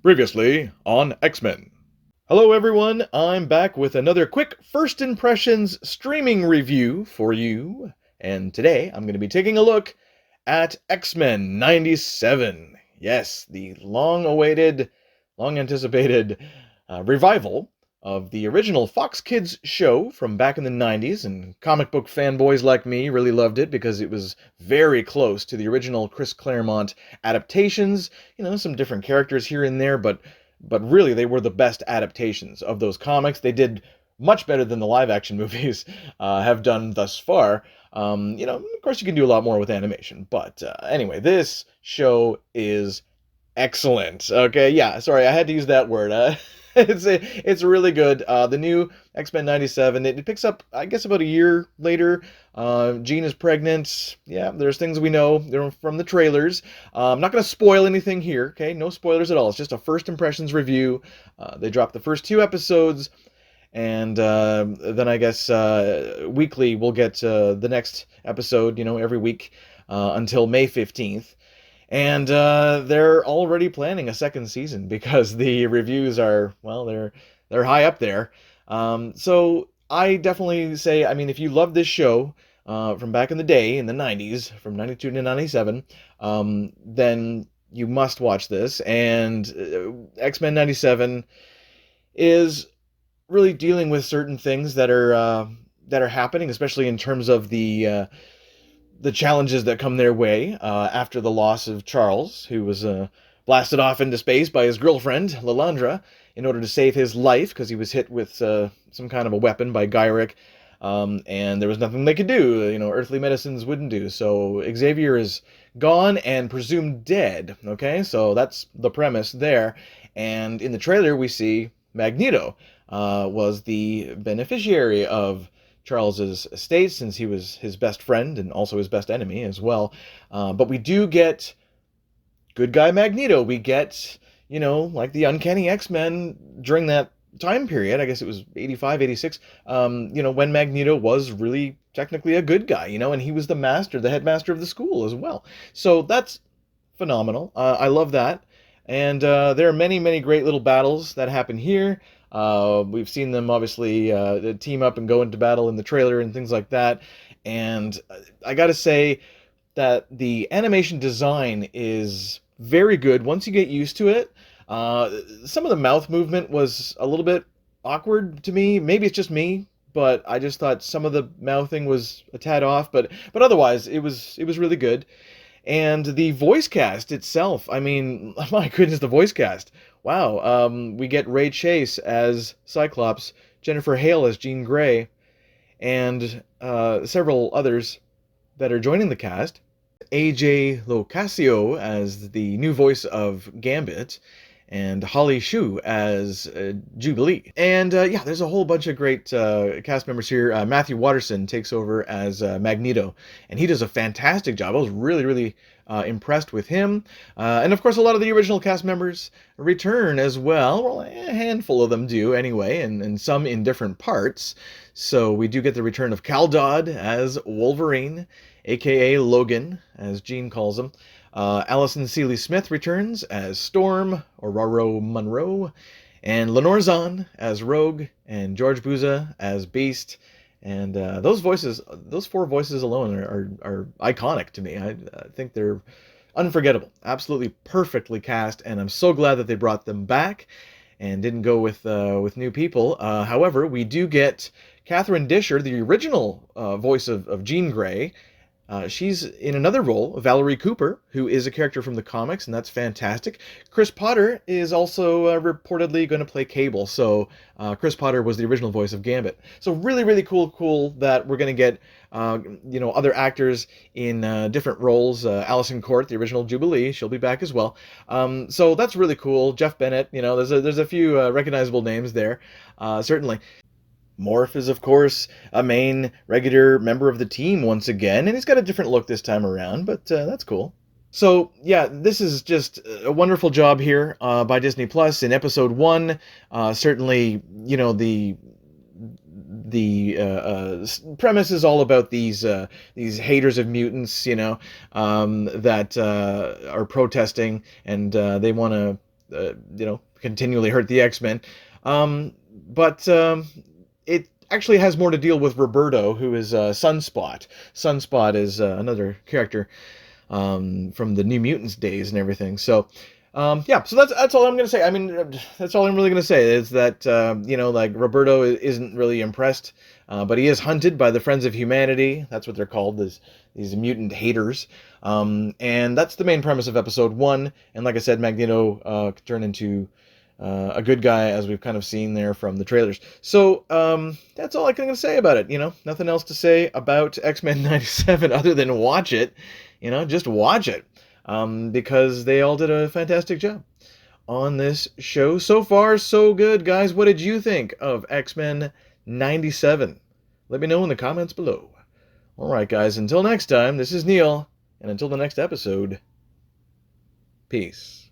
Previously on X-Men. Hello everyone, I'm back with another quick First Impressions streaming review for you. And today I'm going to be taking a look at X-Men 97. Yes, the long-awaited, long-anticipated revival of the original Fox Kids show from back in the 90s, and comic book fanboys like me really loved it because it was very close to the original Chris Claremont adaptations. You know, some different characters here and there, but really they were the best adaptations of those comics. They did much better than the live-action movies have done thus far. Of course you can do a lot more with animation, but anyway, this show is excellent. Okay, yeah, sorry, I had to use that word. It's really good. The new X-Men 97, it picks up, I guess, about a year later. Jean is pregnant. Yeah, there's things we know from the trailers. I'm not going to spoil anything here, okay? No spoilers at all. It's just a first impressions review. They dropped the first 2 episodes, and then I guess weekly we'll get the next episode, every week until May 15th. And they're already planning a second season because the reviews are, well, they're high up there. So I definitely say, I mean, if you love this show from back in the day, in the 90s, from 92 to 97, then you must watch this. And X-Men 97 is really dealing with certain things that are happening, especially in terms of the challenges that come their way after the loss of Charles, who was blasted off into space by his girlfriend, Lilandra, in order to save his life, because he was hit with some kind of a weapon by Gyrich, and there was nothing they could do. Earthly medicines wouldn't do. So Xavier is gone and presumed dead, okay? So that's the premise there. And in the trailer, we see Magneto was the beneficiary of Charles's estate, since he was his best friend and also his best enemy as well. But we do get good guy Magneto. We get, like the Uncanny X-Men during that time period. I guess it was 85, 86, when Magneto was really technically a good guy, and he was the headmaster of the school as well. So that's phenomenal. I love that. And there are many, many great little battles that happen here. We've seen them obviously team up and go into battle in the trailer and things like that. And I gotta say that the animation design is very good once you get used to it. Some of the mouth movement was a little bit awkward to me. Maybe it's just me, but I just thought some of the mouthing was a tad off. But otherwise, it was really good. And the voice cast itself, I mean, my goodness, the voice cast. Wow. We get Ray Chase as Cyclops, Jennifer Hale as Jean Grey, and several others that are joining the cast. AJ Locascio as the new voice of Gambit, and Holly Shu as Jubilee. And there's a whole bunch of great cast members here. Matthew Watterson takes over as Magneto, and he does a fantastic job. I was really, really impressed with him. And of course, a lot of the original cast members return as well. Well, a handful of them do anyway, and some in different parts. So we do get the return of Cal Dodd as Wolverine, aka Logan, as Jean calls him. Allison Seeley Smith returns as Storm, Ororo Monroe, and Lenore Zahn as Rogue, and George Buza as Beast. And those 4 voices alone are iconic to me. I think they're unforgettable, absolutely perfectly cast, and I'm so glad that they brought them back and didn't go with new people. However, we do get Catherine Disher, the original voice of Jean Grey. She's in another role, Valerie Cooper, who is a character from the comics, and that's fantastic. Chris Potter is also reportedly going to play Cable, so Chris Potter was the original voice of Gambit. So really, really cool that we're going to get, other actors in different roles. Allison Court, the original Jubilee, she'll be back as well. So that's really cool. Jeff Bennett, there's a few recognizable names there, certainly. Morph is, of course, a main regular member of the team once again, and he's got a different look this time around, but that's cool. So, yeah, this is just a wonderful job here by Disney Plus in episode 1. Certainly, the premise is all about these haters of mutants, that are protesting, and they want to continually hurt the X-Men. But it actually has more to deal with Roberto, who is Sunspot. Sunspot is another character from the New Mutants days and everything. So, yeah, so that's all I'm gonna say. I mean, that's all I'm really gonna say is that like Roberto isn't really impressed, but he is hunted by the Friends of Humanity. That's what they're called, these mutant haters. And that's the main premise of episode 1. And like I said, Magneto could turn into a good guy, as we've kind of seen there from the trailers. So that's all I can say about it. Nothing else to say about X-Men 97 other than watch it. Just watch it, because they all did a fantastic job on this show. So far, so good, guys. What did you think of X-Men 97? Let me know in the comments below. All right, guys, until next time, this is Neil, and until the next episode, peace.